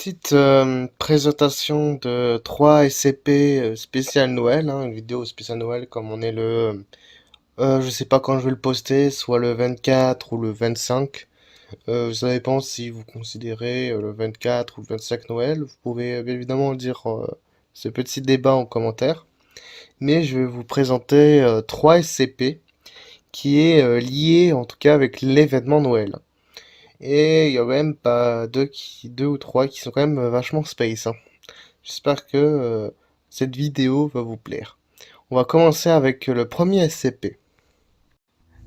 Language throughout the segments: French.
petite présentation de 3 SCP spécial Noël, hein, une vidéo spéciale Noël comme on est je sais pas quand je vais le poster, soit le 24 ou le 25. Ça dépend si vous considérez le 24 ou le 25 Noël. Vous pouvez bien évidemment dire ce petit débat en commentaire. Mais je vais vous présenter 3 SCP qui est lié en tout cas avec l'événement Noël. Et il y a même pas deux ou trois qui sont quand même vachement space, hein. J'espère que cette vidéo va vous plaire. On va commencer avec le premier SCP.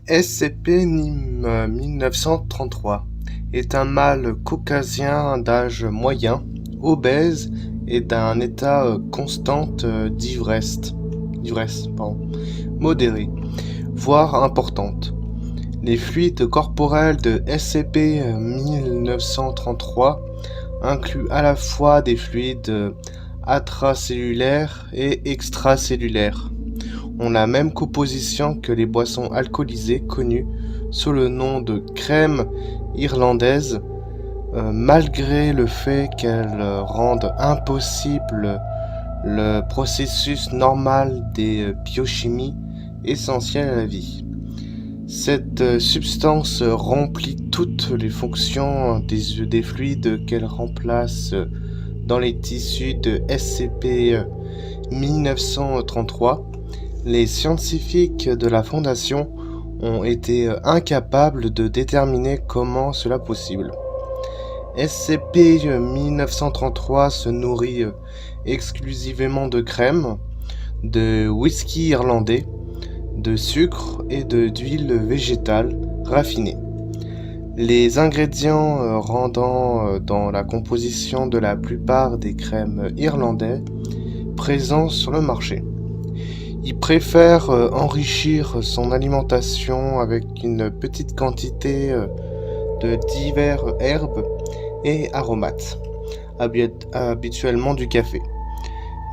SCP NIM 1933 est un mâle caucasien d'âge moyen, obèse et d'un état constant d'ivresse, modérée, voire importante. Les fluides corporels de SCP-1933 incluent à la fois des fluides intracellulaires et extracellulaires. Ont la même composition que les boissons alcoolisées connues sous le nom de crème irlandaise, malgré le fait qu'elles rendent impossible le processus normal des biochimies essentielles à la vie. Cette substance remplit toutes les fonctions des fluides qu'elle remplace dans les tissus de SCP-1933. Les scientifiques de la Fondation ont été incapables de déterminer comment cela est possible. SCP-1933 se nourrit exclusivement de crème, de whisky irlandais, de sucre et d'huile végétale raffinée. Les ingrédients rendant dans la composition de la plupart des crèmes irlandais présents sur le marché. Il préfère enrichir son alimentation avec une petite quantité de divers herbes et aromates, habituellement du café.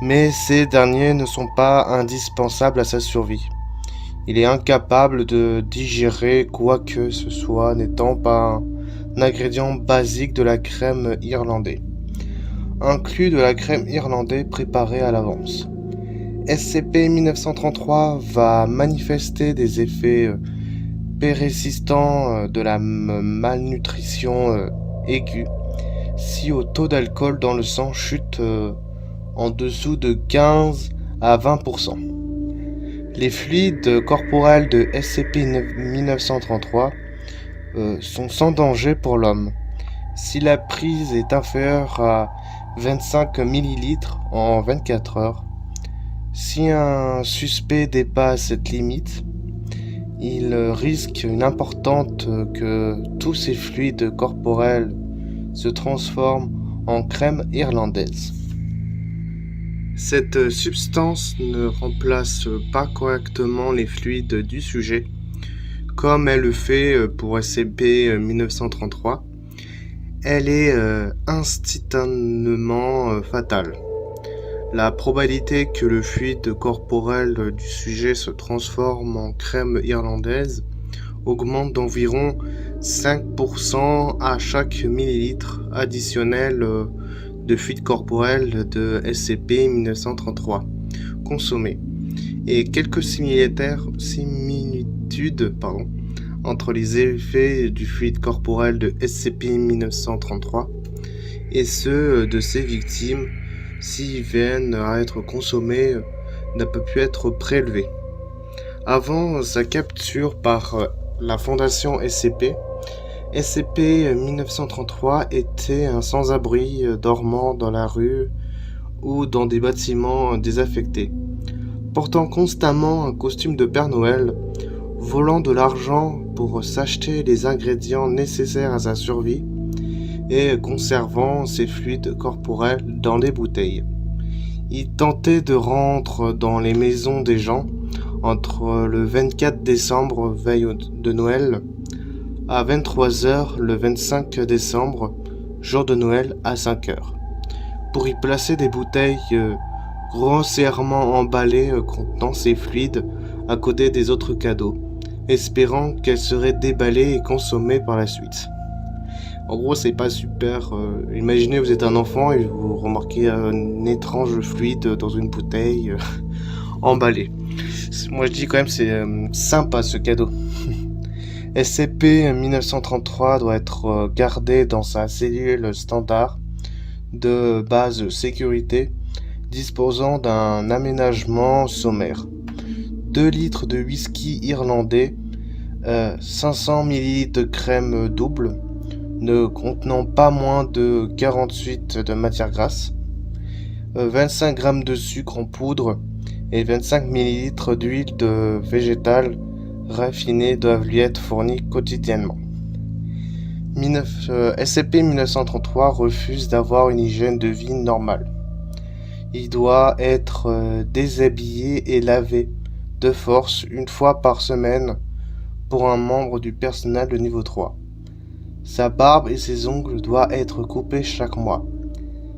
Mais ces derniers ne sont pas indispensables à sa survie. Il est incapable de digérer quoi que ce soit n'étant pas un ingrédient basique de la crème irlandaise, inclus de la crème irlandaise préparée à l'avance. SCP-1933 va manifester des effets persistants de la malnutrition aiguë si le taux d'alcool dans le sang chute en dessous de 15 à 20%. Les fluides corporels de SCP-1933 sont sans danger pour l'homme si la prise est inférieure à 25 ml en 24 heures. Si un suspect dépasse cette limite, il risque une importante que tous ces fluides corporels se transforment en crème irlandaise. Cette substance ne remplace pas correctement les fluides du sujet, comme elle le fait pour SCP-1933. Elle est instantanément fatale. La probabilité que le fluide corporel du sujet se transforme en crème irlandaise augmente d'environ 5% à chaque millilitre additionnel de fluide corporel de SCP-1933 consommé, et quelques similitudes entre les effets du fluide corporel de SCP-1933 et ceux de ses victimes s'ils viennent à être consommés n'a pas pu être prélevé. Avant sa capture par la Fondation SCP, SCP-1933 était un sans-abri dormant dans la rue ou dans des bâtiments désaffectés, portant constamment un costume de Père Noël, volant de l'argent pour s'acheter les ingrédients nécessaires à sa survie et conservant ses fluides corporels dans les bouteilles. Il tentait de rentrer dans les maisons des gens entre le 24 décembre, veille de Noël, à 23h le 25 décembre, jour de Noël, à 5h, pour y placer des bouteilles grossièrement emballées contenant ces fluides à côté des autres cadeaux, espérant qu'elles seraient déballées et consommées par la suite. En gros, c'est pas super. Imaginez, vous êtes un enfant et vous remarquez un étrange fluide dans une bouteille emballée. Moi, je dis quand même, c'est sympa ce cadeau. SCP-1933 doit être gardé dans sa cellule standard de base sécurité, disposant d'un aménagement sommaire. 2 litres de whisky irlandais, 500 ml de crème double, ne contenant pas moins de 48 de matière grasse, 25 g de sucre en poudre et 25 ml d'huile de végétale raffinée doivent lui être fournis quotidiennement. SCP-1933 refuse d'avoir une hygiène de vie normale. Il doit être déshabillé et lavé de force une fois par semaine pour un membre du personnel de niveau 3. Sa barbe et ses ongles doivent être coupés chaque mois.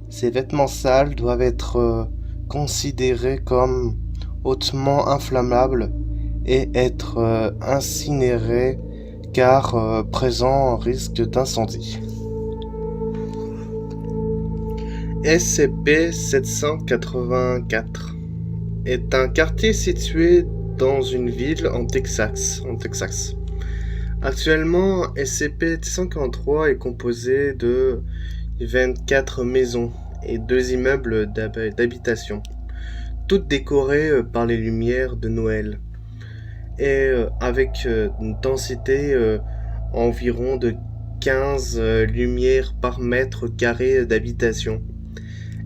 Ses vêtements sales doivent être considérés comme hautement inflammables et être incinérés car présent risque d'incendie. SCP-784 est un quartier situé dans une ville en Texas. Actuellement, SCP-743 est composé de 24 maisons et 2 immeubles d'habitation, toutes décorées par les lumières de Noël et avec une densité environ de 15 lumières par mètre carré d'habitation.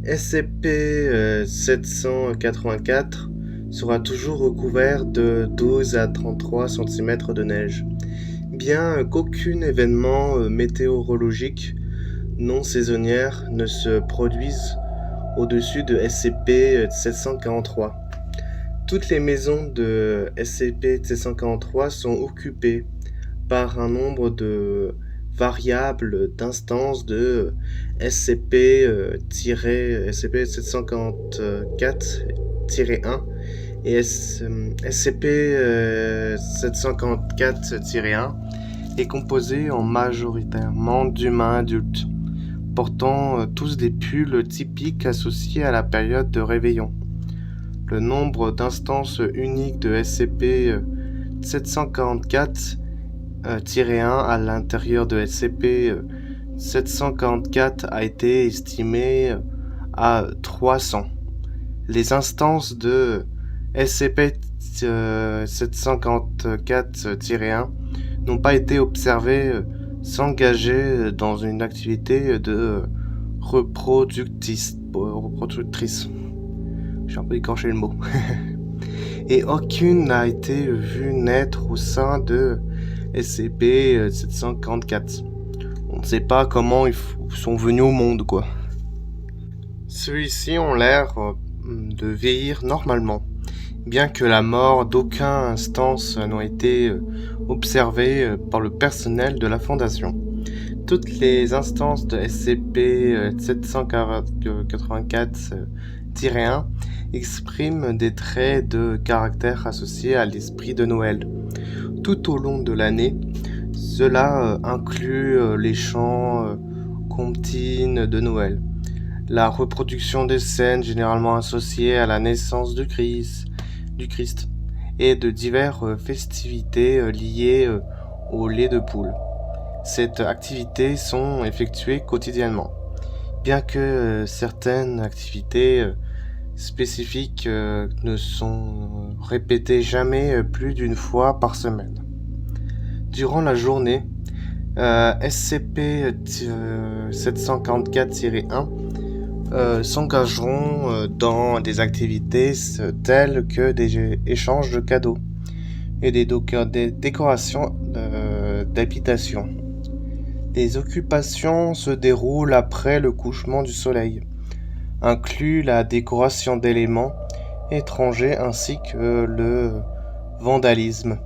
SCP-784 sera toujours recouvert de 12 à 33 cm de neige, bien qu'aucun événement météorologique non saisonnière ne se produise au-dessus de SCP-743. Toutes les maisons de SCP-743 sont occupées par un nombre de variables d'instances de SCP-744-1 et SCP-744-1 est composé en majoritairement d'humains adultes, portant tous des pulls typiques associés à la période de réveillon. Le nombre d'instances uniques de SCP-744-1 à l'intérieur de SCP-744 a été estimé à 300. Les instances de SCP-744-1 n'ont pas été observées s'engager dans une activité de reproductrice. J'ai un peu écorché le mot. Et aucune n'a été vue naître au sein de SCP-744. On ne sait pas comment ils sont venus au monde, quoi. Ceux-ci ont l'air de vieillir normalement, bien que la mort d'aucune instance n'ait été observée par le personnel de la Fondation. Toutes les instances de SCP-784-1 expriment des traits de caractère associés à l'esprit de Noël. Tout au long de l'année, cela inclut les chants comptines de Noël, la reproduction des scènes généralement associées à la naissance du Christ et de diverses festivités liées au lait de poule. Ces activités sont effectuées quotidiennement, bien que certaines activités spécifiques ne sont répétées jamais plus d'une fois par semaine. Durant la journée, SCP-744-1 s'engageront dans des activités telles que des échanges de cadeaux et des décorations d'habitation. Les occupations se déroulent après le couchement du soleil, inclut la décoration d'éléments étrangers ainsi que le vandalisme,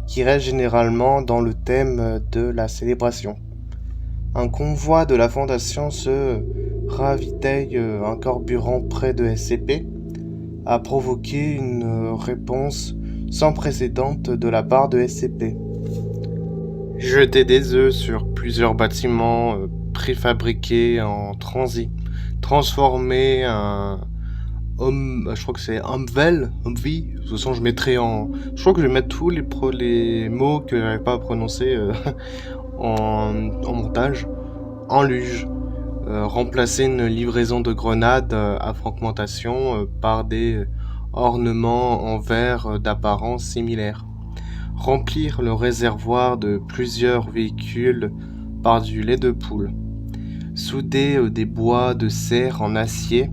qui reste généralement dans le thème de la célébration. Un convoi de la Fondation se ravitaille un carburant près de SCP a provoqué une réponse sans précédent de la part de SCP. Jeter des œufs sur plusieurs bâtiments préfabriqués en transit. Transformer un homme, je crois que c'est Humvee. De toute façon, je crois que je vais mettre tous les mots que j'arrive pas à prononcer en montage. En luge. Remplacer une livraison de grenades à fragmentation par des ornements en verre d'apparence similaire. Remplir le réservoir de plusieurs véhicules par du lait de poule. Souder des bois de serre en acier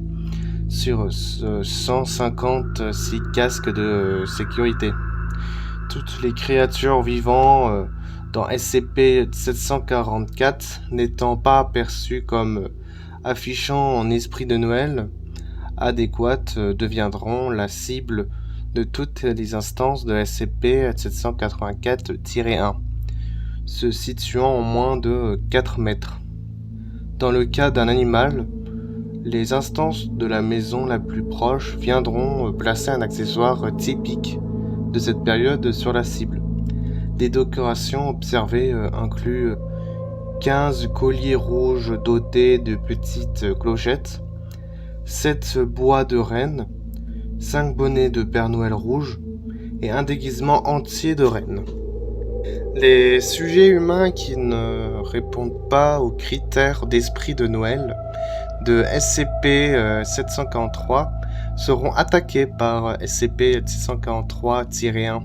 sur 156 casques de sécurité. Toutes les créatures vivant dans SCP-744 n'étant pas perçues comme affichant un esprit de Noël adéquate deviendront la cible de toutes les instances de SCP-784-1, se situant en moins de 4 mètres. Dans le cas d'un animal, les instances de la maison la plus proche viendront placer un accessoire typique de cette période sur la cible. Les décorations observées incluent 15 colliers rouges dotés de petites clochettes, 7 bois de reine, 5 bonnets de Père Noël rouge et un déguisement entier de reine. Les sujets humains qui ne répondent pas aux critères d'esprit de Noël de SCP-743 seront attaqués par SCP-743-1,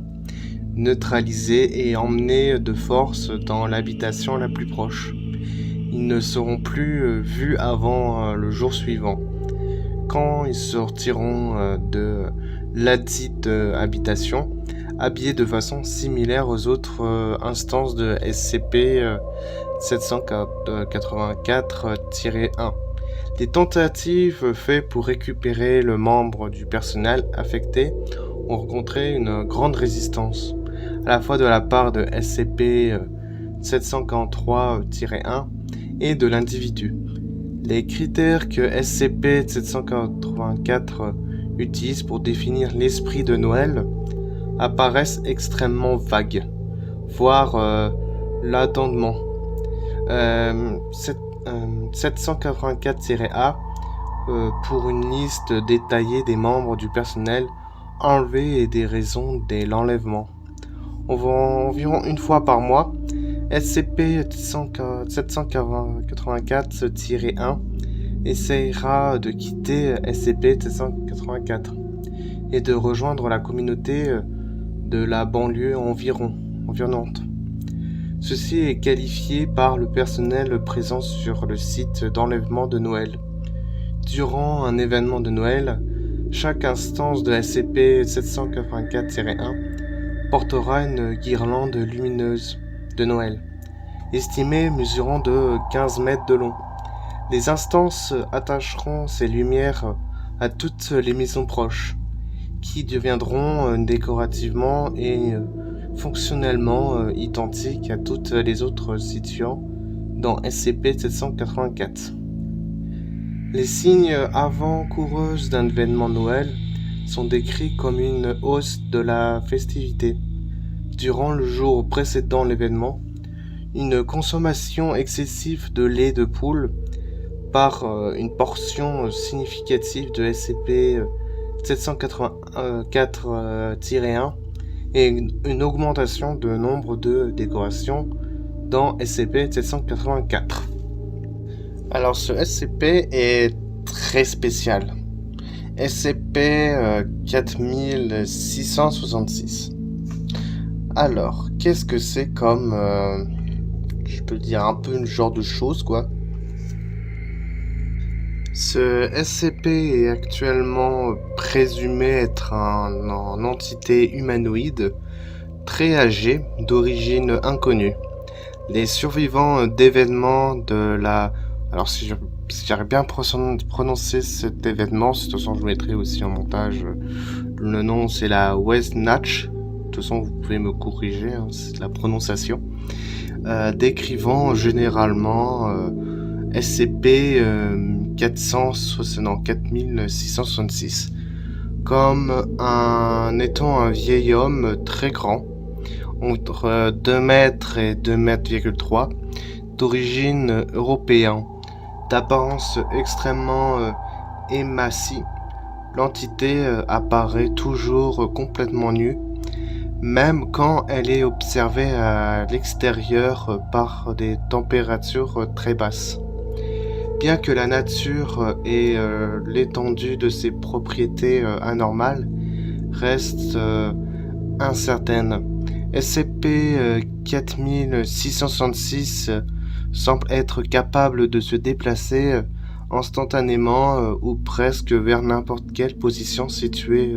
neutralisés et emmenés de force dans l'habitation la plus proche. Ils ne seront plus vus avant le jour suivant, quand ils sortiront de ladite habitation, habillés de façon similaire aux autres instances de SCP-784-1. Les tentatives faites pour récupérer le membre du personnel affecté ont rencontré une grande résistance, à la fois de la part de SCP-743-1 et de l'individu. Les critères que SCP-784 utilise pour définir l'esprit de Noël apparaissent extrêmement vagues, voire l'attendement. 784-A pour une liste détaillée des membres du personnel enlevés et des raisons de l'enlèvement. Environ une fois par mois, SCP-784-1 essaiera de quitter SCP-784 et de rejoindre la communauté de la banlieue environnante. Ceci est qualifié par le personnel présent sur le site d'enlèvement de Noël. Durant un événement de Noël, chaque instance de SCP-784-1 portera une guirlande lumineuse de Noël, estimée mesurant de 15 mètres de long. Les instances attacheront ces lumières à toutes les maisons proches, qui deviendront décorativement et fonctionnellement identiques à toutes les autres situant dans SCP-784. Les signes avant-coureurs d'un événement Noël sont décrits comme une hausse de la festivité durant le jour précédant l'événement, une consommation excessive de lait de poule par une portion significative de SCP-784-1 et une augmentation de nombre de décorations dans SCP-784. Alors ce SCP est très spécial. SCP-4666. Alors, qu'est-ce que c'est comme, je peux dire un peu une genre de chose quoi. Ce SCP est actuellement présumé être une entité humanoïde très âgée d'origine inconnue. Les survivants d'événements de la... Alors si j'arrive bien à prononcer cet événement, de toute façon je mettrai aussi en montage le nom, c'est la West Natch. De toute façon vous pouvez me corriger, hein, c'est la prononciation. Décrivant généralement SCP 4666 comme étant un vieil homme très grand, entre 2 mètres et 2,3 mètres, d'origine européenne, d'apparence extrêmement émaciée. L'entité apparaît toujours complètement nue, même quand elle est observée à l'extérieur par des températures très basses. Bien que la nature et l'étendue de ses propriétés anormales restent incertaines, SCP-4666 semble être capable de se déplacer instantanément ou presque vers n'importe quelle position située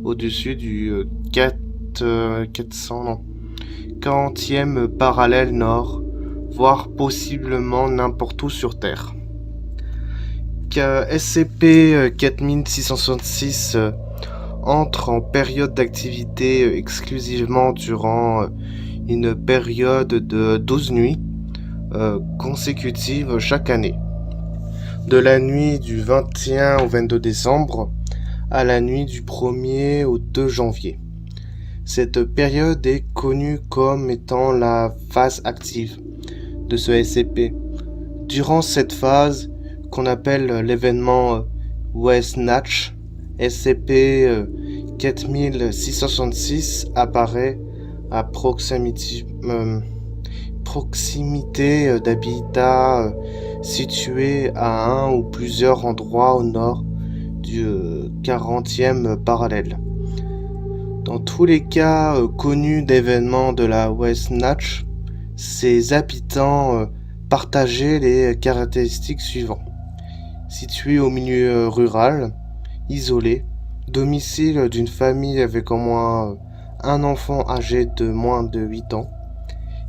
au-dessus du 40e parallèle nord, voire possiblement n'importe où sur Terre. SCP-4666 entre en période d'activité exclusivement durant une période de 12 nuits consécutives chaque année, de la nuit du 21 au 22 décembre à la nuit du 1er au 2 janvier. Cette période est connue comme étant la phase active de ce SCP. Durant cette phase, qu'on appelle l'événement Wesnatch, SCP-4666 apparaît à proximité d'habitats situés à un ou plusieurs endroits au nord du 40e parallèle. Dans tous les cas connus d'événements de la Wesnatch, ces habitants partageaient les caractéristiques suivantes. Situé au milieu rural, isolé, domicile d'une famille avec au moins un enfant âgé de moins de 8 ans,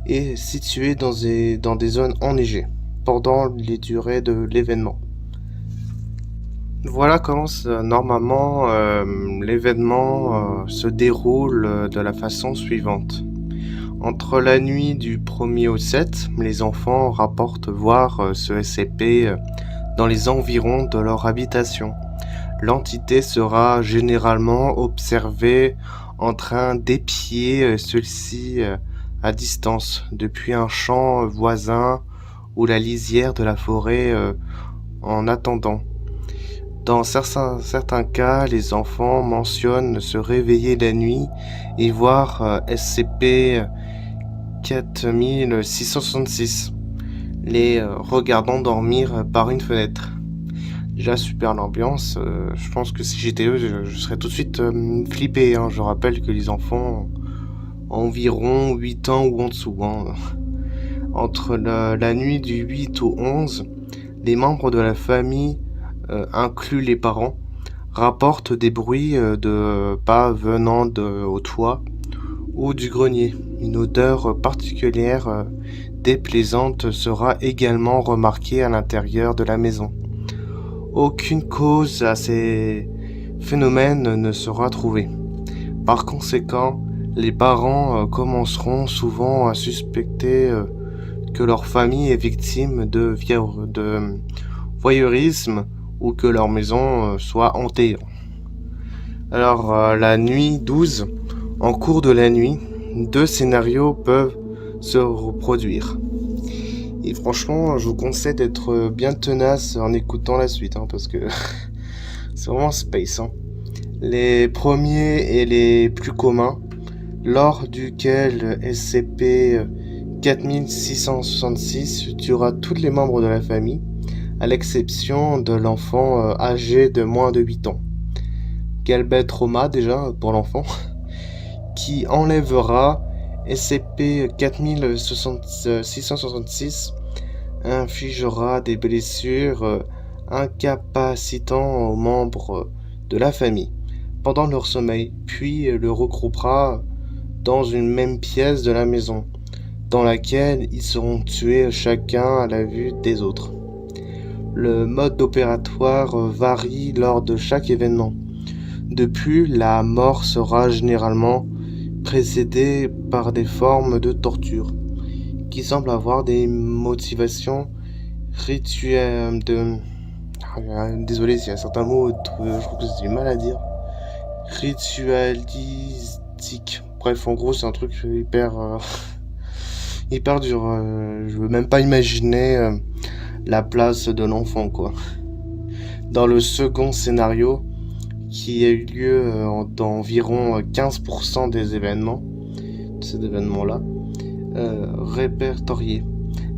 et situé dans des zones enneigées pendant les durées de l'événement. Voilà comment normalement l'événement se déroule de la façon suivante. Entre la nuit du 1er au 7, les enfants rapportent voir ce SCP dans les environs de leur habitation. L'entité sera généralement observée en train d'épier celle-ci à distance depuis un champ voisin ou la lisière de la forêt en attendant. Dans certains cas, les enfants mentionnent se réveiller la nuit et voir SCP-4666 les regardant dormir par une fenêtre. Déjà super l'ambiance, je pense que si j'étais eux, je serais tout de suite flippé. Je rappelle que les enfants ont environ 8 ans ou en dessous. Entre la nuit du 8 au 11, les membres de la famille, inclus les parents, rapportent des bruits de pas venant au toit ou du grenier. Une odeur particulière déplaisante sera également remarquée à l'intérieur de la maison. Aucune cause à ces phénomènes ne sera trouvée. Par conséquent, les parents commenceront souvent à suspecter que leur famille est victime de voyeurisme ou que leur maison soit hantée. Alors, la nuit 12, en cours de la nuit, 2 scénarios peuvent se reproduire. Et franchement, je vous conseille d'être bien tenace en écoutant la suite, parce que c'est vraiment space. Les premiers et les plus communs, lors duquel SCP-4666 tuera tous les membres de la famille, à l'exception de l'enfant âgé de moins de 8 ans. Quel bel trauma déjà pour l'enfant, qui enlèvera SCP-4666 infligera des blessures incapacitant aux membres de la famille pendant leur sommeil, puis le regroupera dans une même pièce de la maison, dans laquelle ils seront tués chacun à la vue des autres. Le mode opératoire varie lors de chaque événement. De plus, la mort sera généralement précédée par des formes de torture, qui semblent avoir des motivations rituelles désolé s'il y a certains mots, je trouve que j'ai du mal à dire. Ritualistiques, Bref, en gros, c'est un truc hyper, hyper dur. Je veux même pas imaginer la place de l'enfant, quoi. Dans le second scénario, qui a eu lieu dans environ 15% des événements, de ces événements-là, répertoriés.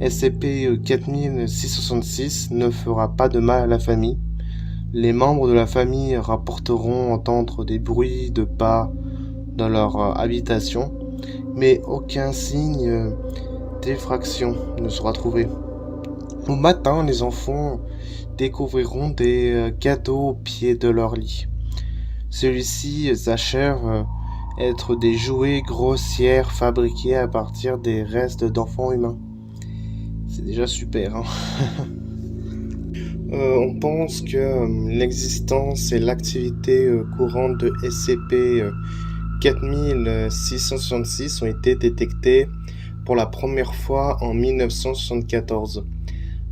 SCP-4666 ne fera pas de mal à la famille. Les membres de la famille rapporteront entendre des bruits de pas dans leur habitation, mais aucun signe d'effraction ne sera trouvé. Au matin, les enfants découvriront des cadeaux au pied de leur lit. Celui-ci s'achève être des jouets grossières fabriqués à partir des restes d'enfants humains. C'est déjà super, hein. On pense que l'existence et l'activité courante de SCP-4666 ont été détectées pour la première fois en 1974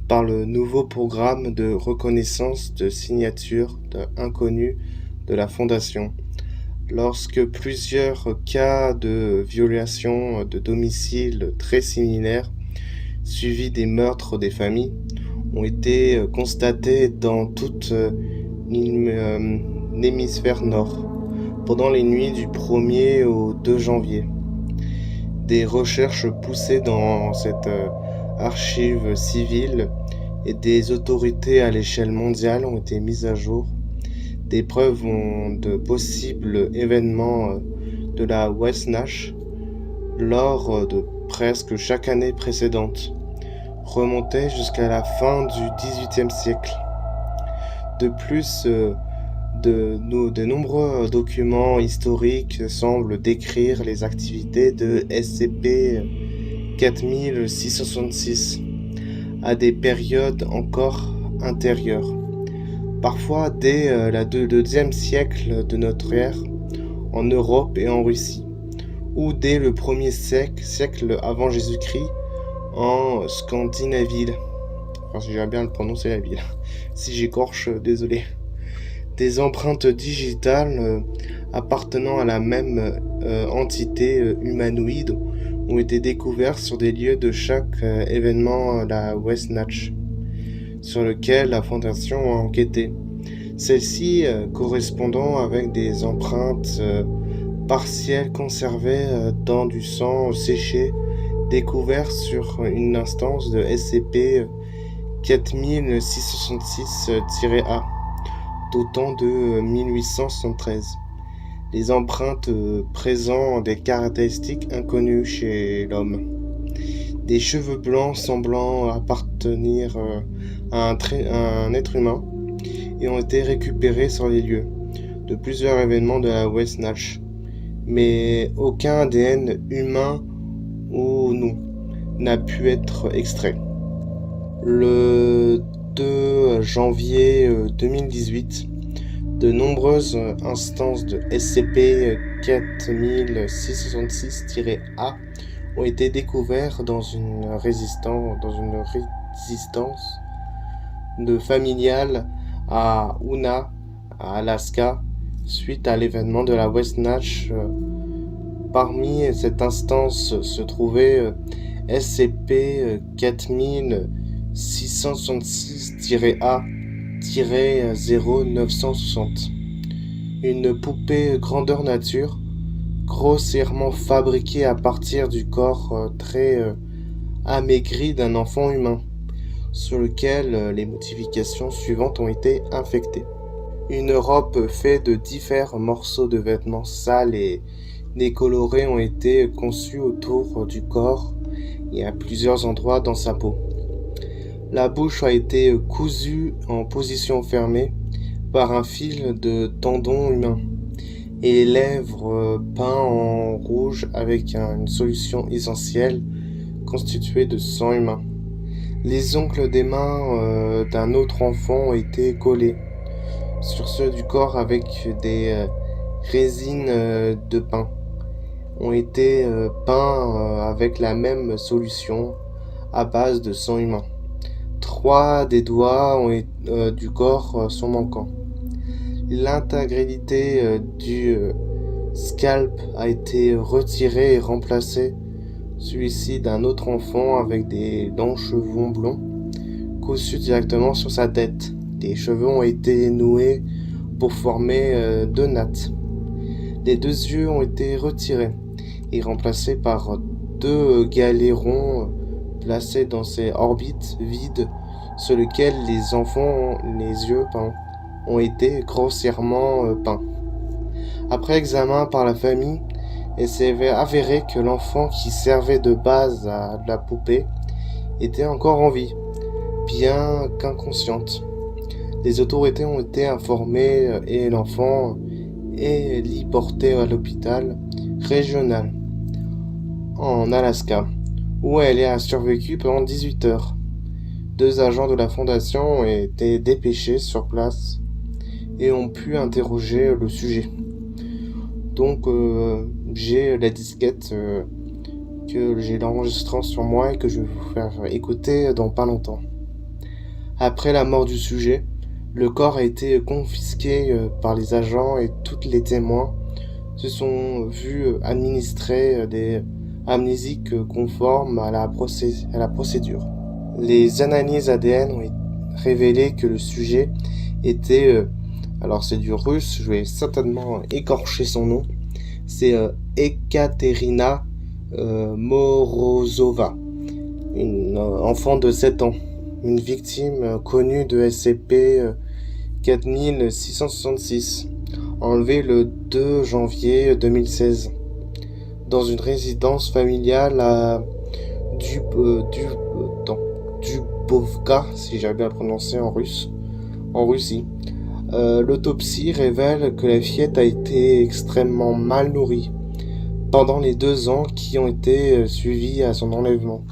par le nouveau programme de reconnaissance de signature inconnue de la Fondation, lorsque plusieurs cas de violation de domicile très similaires, suivis des meurtres des familles, ont été constatés dans tout l'hémisphère nord, pendant les nuits du 1er au 2 janvier. Des recherches poussées dans cette archive civile et des autorités à l'échelle mondiale ont été mises à jour. Des preuves de possibles événements de la West Nash lors de presque chaque année précédente remontaient jusqu'à la fin du XVIIIe siècle. De plus, de nombreux documents historiques semblent décrire les activités de SCP-4666 à des périodes encore antérieures. Parfois dès le deuxième siècle de notre ère, en Europe et en Russie, ou dès le 1er siècle avant Jésus-Christ, en Scandinavie. Enfin, si j'ai bien le prononcer la ville. Si j'écorche, désolé. Des empreintes digitales appartenant à la même entité humanoïde ont été découvertes sur des lieux de chaque événement la West Natch, sur lequel la Fondation a enquêté. Celles-ci correspondant avec des empreintes partielles conservées dans du sang séché découvert sur une instance de SCP-4666-A, datant de 1873. Les empreintes présentent des caractéristiques inconnues chez l'homme. Des cheveux blancs semblant appartenir à un être humain et ont été récupérés sur les lieux de plusieurs événements de la West Natch, mais aucun ADN humain ou non n'a pu être extrait. Le 2 janvier 2018, de nombreuses instances de SCP-4666-A ont été découvertes dans une résidence de familiale à Hoonah, à Alaska, suite à l'événement de la West Natch. Parmi cette instance se trouvait SCP-4666-A-0960, une poupée grandeur nature, grossièrement fabriquée à partir du corps très amaigri d'un enfant humain, sur lequel les modifications suivantes ont été infectées. Une robe faite de différents morceaux de vêtements sales et décolorés ont été conçus autour du corps et à plusieurs endroits dans sa peau. La bouche a été cousue en position fermée par un fil de tendon humain et les lèvres peintes en rouge avec une solution essentielle constituée de sang humain. Les ongles des mains d'un autre enfant ont été collés sur ceux du corps avec des résines de pain. Ont été peints avec la même solution à base de sang humain. 3 des doigts du corps sont manquants. L'intégralité scalp a été retiré et remplacé, celui-ci d'un autre enfant avec des longs cheveux blonds cousus directement sur sa tête. Les cheveux ont été noués pour former deux nattes. Les deux yeux ont été retirés et remplacés par deux galets ronds placés dans ces orbites vides sur lesquelles les yeux ont été grossièrement peints. Après examen par la famille, il s'est avéré que l'enfant qui servait de base à la poupée était encore en vie, bien qu'inconsciente. Les autorités ont été informées et l'enfant est porté à l'hôpital régional en Alaska, où elle a survécu pendant 18 heures. 2 agents de la fondation ont été dépêchés sur place et ont pu interroger le sujet. Donc j'ai la disquette que j'ai l'enregistrement sur moi et que je vais vous faire écouter dans pas longtemps. Après la mort du sujet, le corps a été confisqué par les agents et tous les témoins se sont vus administrer des amnésiques conformes à la procédure. Les analyses ADN ont révélé que le sujet était, alors c'est du russe, je vais certainement écorcher son nom, c'est Ekaterina Morozova, une enfant de 7 ans. Une victime connue de SCP-4666, enlevée le 2 janvier 2016, dans une résidence familiale à Dubovka, si j'arrive bien à le prononcer en Russie. L'autopsie révèle que la fillette a été extrêmement mal nourrie pendant les 2 ans qui ont été suivis à son enlèvement,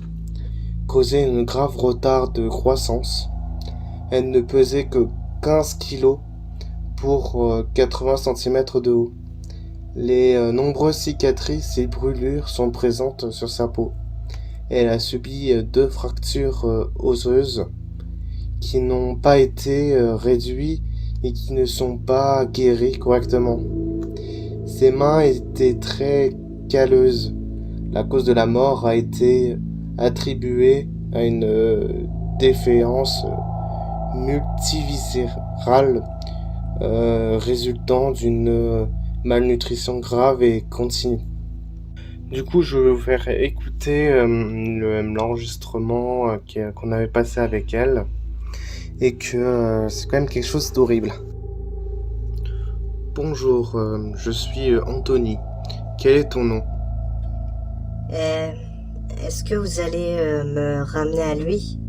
causé un grave retard de croissance. Elle ne pesait que 15 kg pour 80 cm de haut. Les nombreuses cicatrices et brûlures sont présentes sur sa peau. Elle a subi 2 fractures osseuses qui n'ont pas été réduites et qui ne sont pas guéries correctement. Ses mains étaient très calleuses. La cause de la mort a été attribuée à une défaillance multiviscérale résultant d'une malnutrition grave et continue. Du coup, je vais vous faire écouter l'enregistrement qu'on avait passé avec elle et que c'est quand même quelque chose d'horrible. Bonjour, je suis Anthony. Quel est ton nom? Est-ce que vous allez me ramener à lui?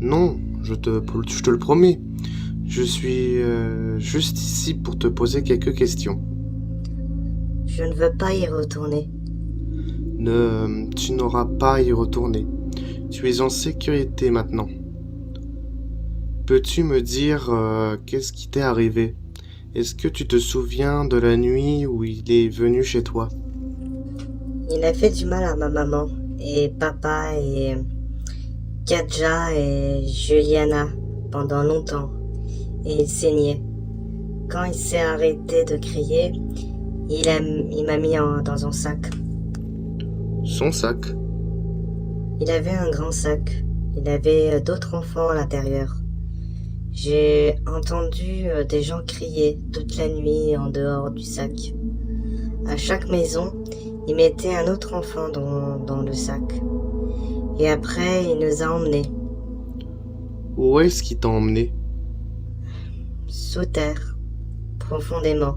Non, je te le promets. Je suis juste ici pour te poser quelques questions. Je ne veux pas y retourner. Tu n'auras pas à y retourner. Tu es en sécurité maintenant. Peux-tu me dire qu'est-ce qui t'est arrivé? Est-ce que tu te souviens de la nuit où il est venu chez toi? Il a fait du mal à ma maman et papa et Katja et Juliana pendant longtemps et il saignait. Quand il s'est arrêté de crier, il m'a mis dans son sac. Son sac? Il avait un grand sac. Il avait d'autres enfants à l'intérieur. J'ai entendu des gens crier toute la nuit en dehors du sac. À chaque maison, il mettait un autre enfant dans le sac. Et après, il nous a emmenés. Où est-ce qu'il t'a emmené? Sous terre, profondément.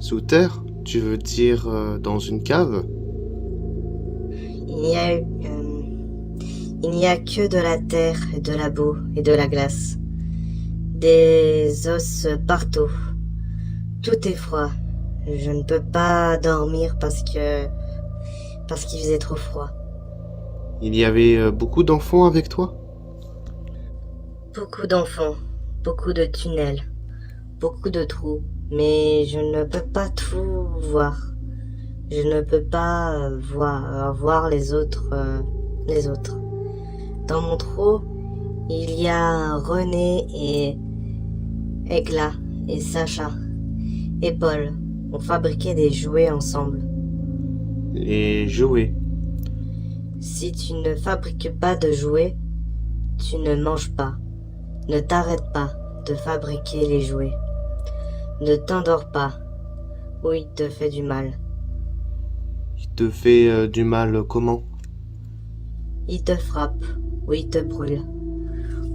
Sous terre? Tu veux dire dans une cave? Il n'y a que de la terre et de la boue et de la glace. Des os partout. Tout est froid. Je ne peux pas dormir parce qu'il faisait trop froid. Il y avait beaucoup d'enfants avec toi? Beaucoup d'enfants, beaucoup de tunnels, beaucoup de trous, mais je ne peux pas tout voir. Je ne peux pas voir les autres. Dans mon trou, il y a René et Egla et Sacha et Paul. On fabriquait des jouets ensemble. Et jouer. Si tu ne fabriques pas de jouets, tu ne manges pas. Ne t'arrête pas de fabriquer les jouets. Ne t'endors pas, ou il te fait du mal. Il te fait du mal comment? Il te frappe, ou il te brûle,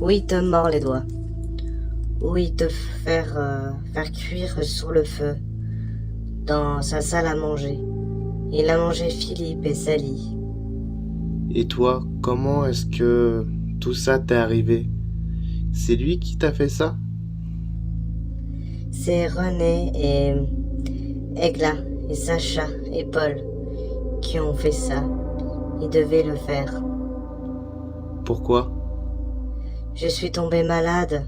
ou il te mord les doigts, ou il te faire cuire sur le feu dans sa salle à manger. Il a mangé Philippe et Sally. Et toi, comment est-ce que tout ça t'est arrivé? C'est lui qui t'a fait ça? C'est René et Egla et Sacha et Paul qui ont fait ça. Ils devaient le faire. Pourquoi? Je suis tombée malade.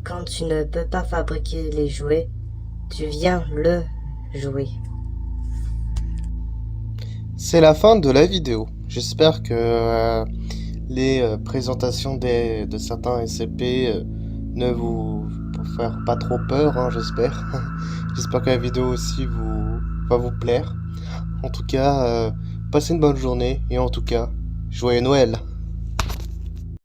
Quand tu ne peux pas fabriquer les jouets, tu viens le jouer. C'est la fin de la vidéo. J'espère que les présentations de certains SCP ne vous faire pas trop peur, hein, j'espère. J'espère que la vidéo aussi va vous plaire. En tout cas, passez une bonne journée et en tout cas, joyeux Noël!